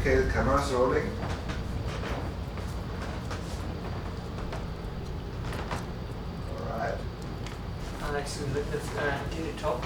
Okay, the camera's rolling. Alright. Actually, let's do the top.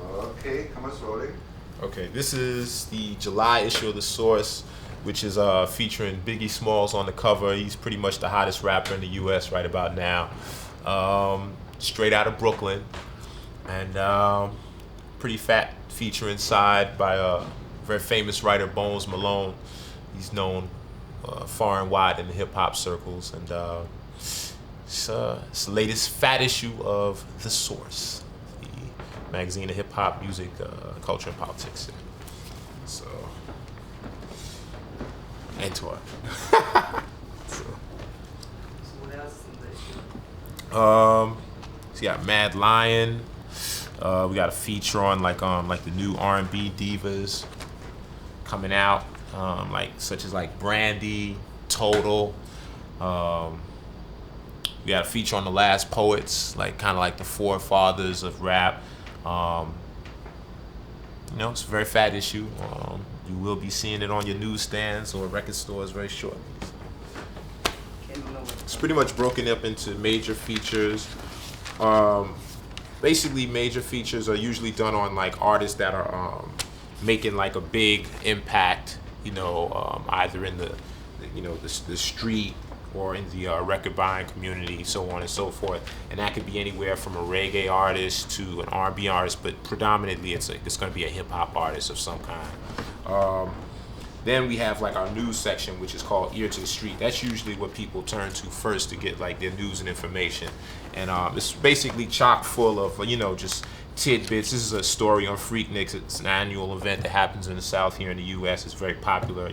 Okay, camera's rolling. Okay, this is the July issue of the Source, which is featuring Biggie Smalls on the cover. He's pretty much the hottest rapper in the U.S. right about now. Straight out of Brooklyn, and pretty fat feature inside by a very famous writer, Bones Malone. He's known far and wide in the hip hop circles, and it's the latest fat issue of the Source, the magazine of hip hop, music, culture, and politics. So, enter. So what else is in the issue? So you got Mad Lion. We got a feature on like the new R&B divas coming out, such as Brandy, Total. We got a feature on the Last Poets, kind of like the forefathers of rap. It's a very fat issue. You will be seeing it on your newsstands or record stores very shortly. It's pretty much broken up into major features. Basically, major features are usually done on artists that are making a big impact. Either in the street or in the record buying community, so on and so forth. And that could be anywhere from a reggae artist to an R&B artist, but predominantly it's going to be a hip hop artist of some kind. Then we have our news section, which is called Ear to the Street. That's usually what people turn to first to get their news and information. And it's basically chock full of just tidbits. This is a story on Freakniks. It's an annual event that happens in the South here in the U.S. It's very popular,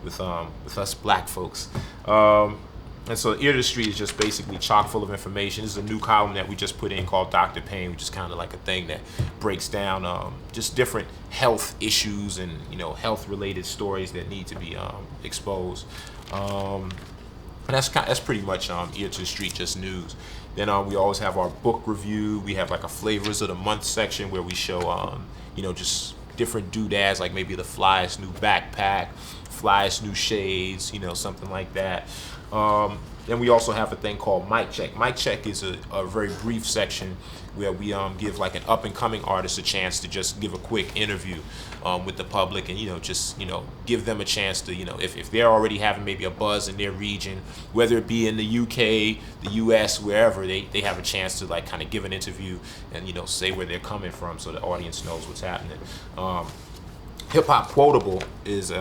with us black folks. And so Ear to the Street is just basically chock full of information. This is a new column that we just put in called Dr. Pain, which is kind of like a thing that breaks down just different health issues and health-related stories that need to be exposed. And that's pretty much Ear to the Street, just news. Then we always have our book review. We have a flavors of the month section where we show just different doodads, like maybe the flyest new backpack, flyest new shades, something like that. Then we also have a thing called Mic Check. Mic Check is a very brief section where we give an up and coming artist a chance to just give a quick interview with the public, and just give them a chance to if they're already having maybe a buzz in their region, whether it be in the UK, the US, wherever, they have a chance to kind of give an interview and say where they're coming from so the audience knows what's happening. Hip Hop Quotable is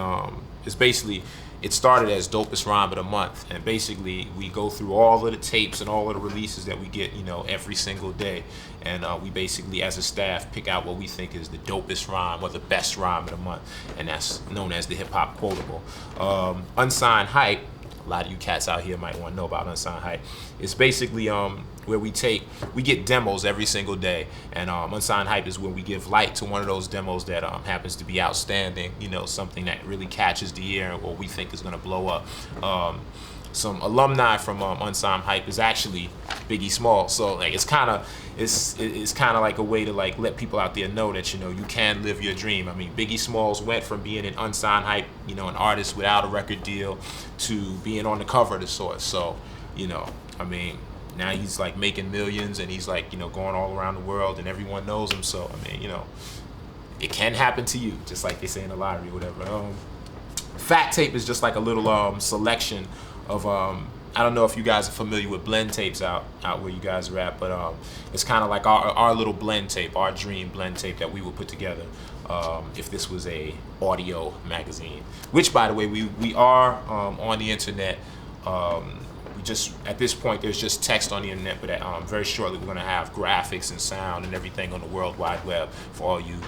basically, it started as Dopest Rhyme of the Month, and basically we go through all of the tapes and all of the releases that we get, every single day, and we basically, as a staff, pick out what we think is the dopest rhyme or the best rhyme of the month, and that's known as the Hip Hop Quotable. Unsigned Hype, a lot of you cats out here might want to know about Unsigned Hype. It's basically where we get demos every single day, and Unsigned Hype is when we give light to one of those demos that happens to be outstanding, something that really catches the ear or we think is going to blow up. Some alumni from Unsigned Hype is actually Biggie Smalls, so it's kind of like a way to let people out there know that you can live your dream. I mean, Biggie Smalls went from being an Unsigned Hype, an artist without a record deal, to being on the cover of the Source. So now he's making millions, and he's going all around the world, and everyone knows him. So it can happen to you, just like they say in the lottery or whatever. Fat Tape is just a little selection of I don't know if you guys are familiar with blend tapes out where you guys are at, but it's kind of like our little blend tape, our dream blend tape that we would put together if this was a audio magazine. Which, by the way, we are on the internet. We just, at this point, there's just text on the internet, but very shortly we're going to have graphics and sound and everything on the World Wide Web for all you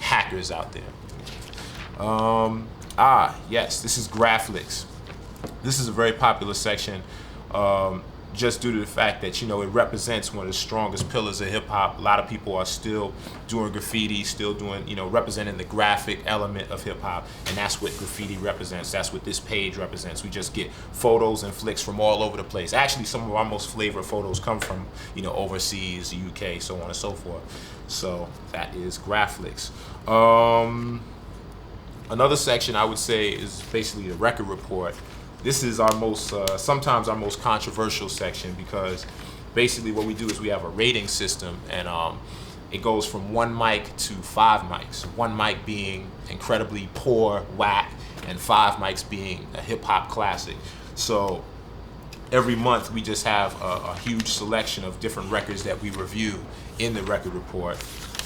hackers out there. Yes, this is Graphics. This is a very popular section, just due to the fact that it represents one of the strongest pillars of hip hop. A lot of people are still doing graffiti, still doing representing the graphic element of hip hop, and that's what graffiti represents. That's what this page represents. We just get photos and flicks from all over the place. Actually, some of our most favorite photos come from overseas, the UK, so on and so forth. So that is Graphics. Another section I would say is basically the record report. This is our most, sometimes our most controversial section, because basically what we do is we have a rating system, and it goes from 1 mic to 5 mics. 1 mic being incredibly poor, whack, and 5 mics being a hip hop classic. So every month we just have a huge selection of different records that we review in the record report,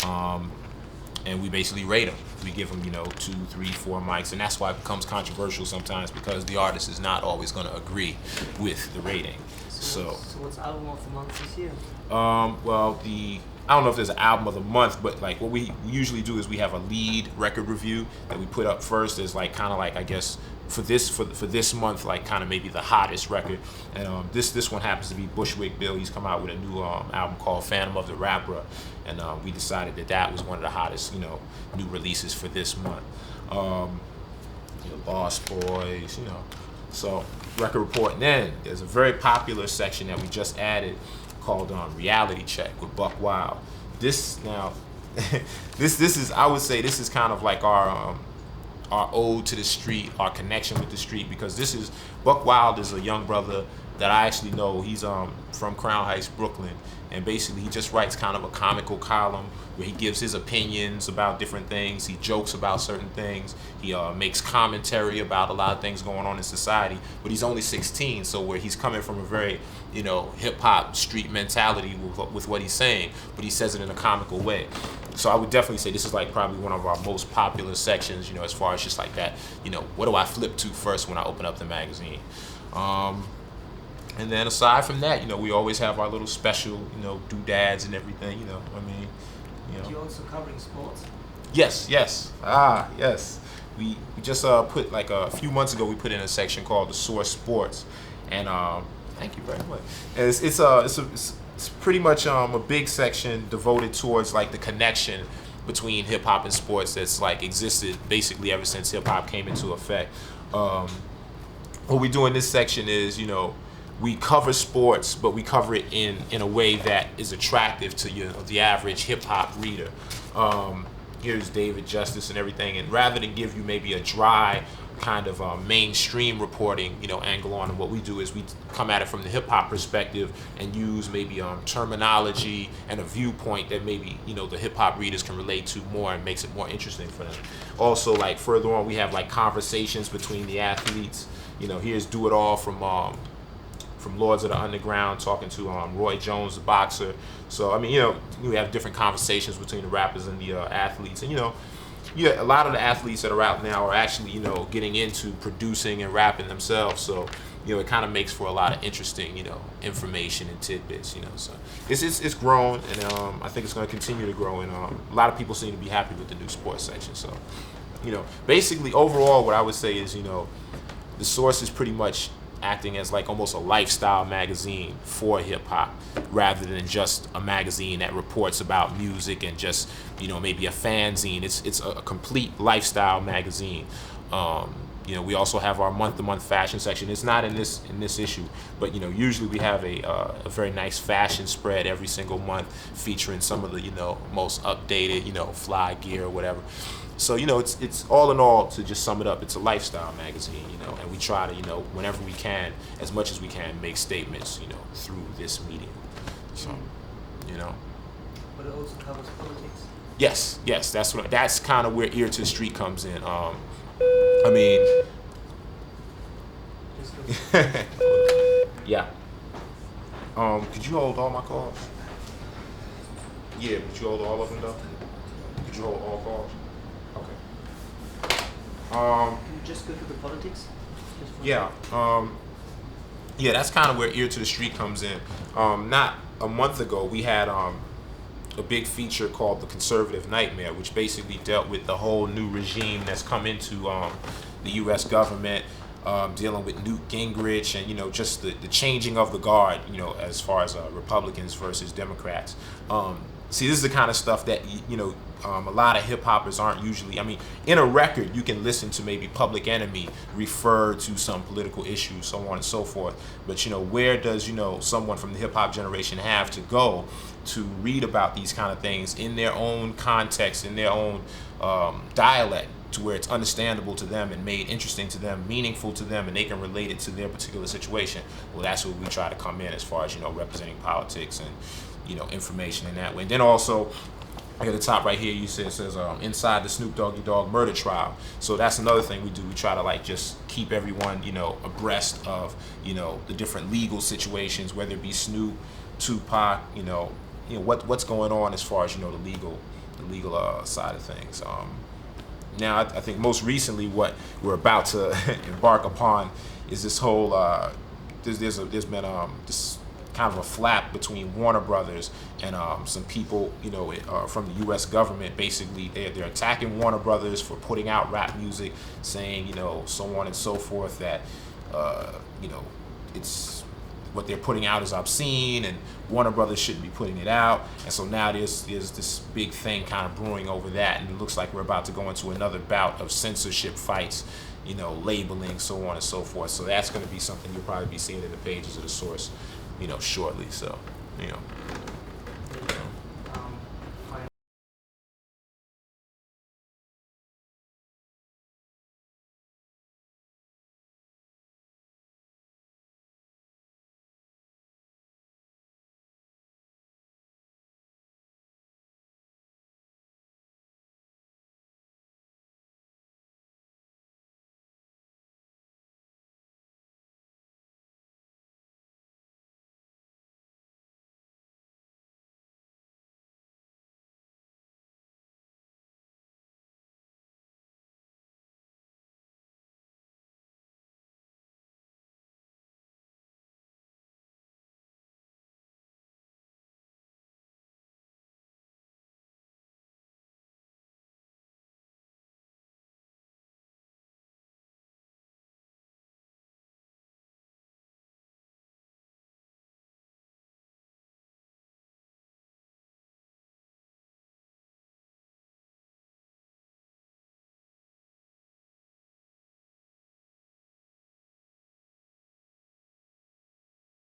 and we basically rate them. We give them, 2, 3, 4 mics, and that's why it becomes controversial sometimes, because the artist is not always going to agree with the rating. So what's album of the month this year? Well, I don't know if there's an album of the month, but like what we usually do is we have a lead record review that we put up first as like kind of like, I guess, for this month, like kind of maybe the hottest record. And this one happens to be Bushwick Bill. He's come out with a new album called Phantom of the Rapper, and we decided that was one of the hottest new releases for this month. Lost Boys, so record report. And then there's a very popular section that we just added called Reality Check with Buck Wild. This now, this is, I would say, this is kind of like our ode to the street, our connection with the street, because this is, Buck Wild is a young brother that I actually know. He's from Crown Heights, Brooklyn, and basically he just writes kind of a comical column where he gives his opinions about different things. He jokes about certain things. He makes commentary about a lot of things going on in society. But he's only 16, so where he's coming from a very hip hop street mentality with what he's saying, but he says it in a comical way. So I would definitely say this is like probably one of our most popular sections, as far as just like that, what do I flip to first when I open up the magazine? And then aside from that, we always have our little special, doodads and everything, Do you also covering sports? Yes. Yes. We just put, like a few months ago, we put in a section called the Source Sports, and thank you very much. And it's pretty much a big section devoted towards like the connection between hip hop and sports that's like existed basically ever since hip hop came into effect. What we do in this section is, we cover sports, but we cover it in a way that is attractive to the average hip hop reader. Here's David Justice and everything, and rather than give you maybe a dry kind of mainstream reporting angle on it, what we do is we come at it from the hip hop perspective and use maybe terminology and a viewpoint that maybe the hip hop readers can relate to more, and makes it more interesting for them. Also, like further on, we have like conversations between the athletes. Here's Do It All from Lords of the Underground talking to Roy Jones, the boxer. So I mean, we have different conversations between the rappers and the athletes, and a lot of the athletes that are out now are actually getting into producing and rapping themselves. So it kind of makes for a lot of interesting information and tidbits. So it's grown, and I think it's going to continue to grow. And a lot of people seem to be happy with the new sports section. So basically overall, what I would say is the Source is pretty much acting as like almost a lifestyle magazine for hip hop, rather than just a magazine that reports about music and just maybe a fanzine. It's a complete lifestyle magazine. We also have our month-to-month fashion section. It's not in this issue, but usually we have a very nice fashion spread every single month featuring some of the most updated fly gear or whatever. So it's all in all, to just sum it up, it's a lifestyle magazine, and we try to whenever we can, as much as we can, make statements through this medium. So But it also covers politics. Yes, that's kind of where Ear to the Street comes in. I mean, yeah. Could you hold all my calls? Yeah, could you hold all of them though? Could you hold all calls? Okay. Can you just go to the politics? Yeah. Yeah, that's kind of where Ear to the Street comes in. Not a month ago, we had a big feature called The Conservative Nightmare, which basically dealt with the whole new regime that's come into the U.S. government, dealing with Newt Gingrich and, just the changing of the guard, as far as Republicans versus Democrats. See, this is the kind of stuff that, a lot of hip hoppers aren't usually. I mean, in a record, you can listen to maybe Public Enemy refer to some political issues, so on and so forth. But, where does, someone from the hip hop generation have to go to read about these kind of things in their own context, in their own dialect? to where it's understandable to them and made interesting to them, meaningful to them, and they can relate it to their particular situation. Well, that's where we try to come in as far as, representing politics and, information in that way. And then also, at the top right here, it says inside the Snoop Doggy Dogg murder trial. So that's another thing we do. We try to just keep everyone, abreast of, the different legal situations, whether it be Snoop, Tupac, what's going on as far as, the legal side of things. Now, I think most recently what we're about to embark upon is this whole, there's been this kind of a flap between Warner Brothers and some people, from the U.S. government. Basically, they're attacking Warner Brothers for putting out rap music, saying, so on and so forth, that, it's what they're putting out is obscene, and Warner Brothers shouldn't be putting it out. And so now there's this big thing kind of brewing over that, and it looks like we're about to go into another bout of censorship fights, labeling, so on and so forth. So that's going to be something you'll probably be seeing in the pages of the Source, shortly. So,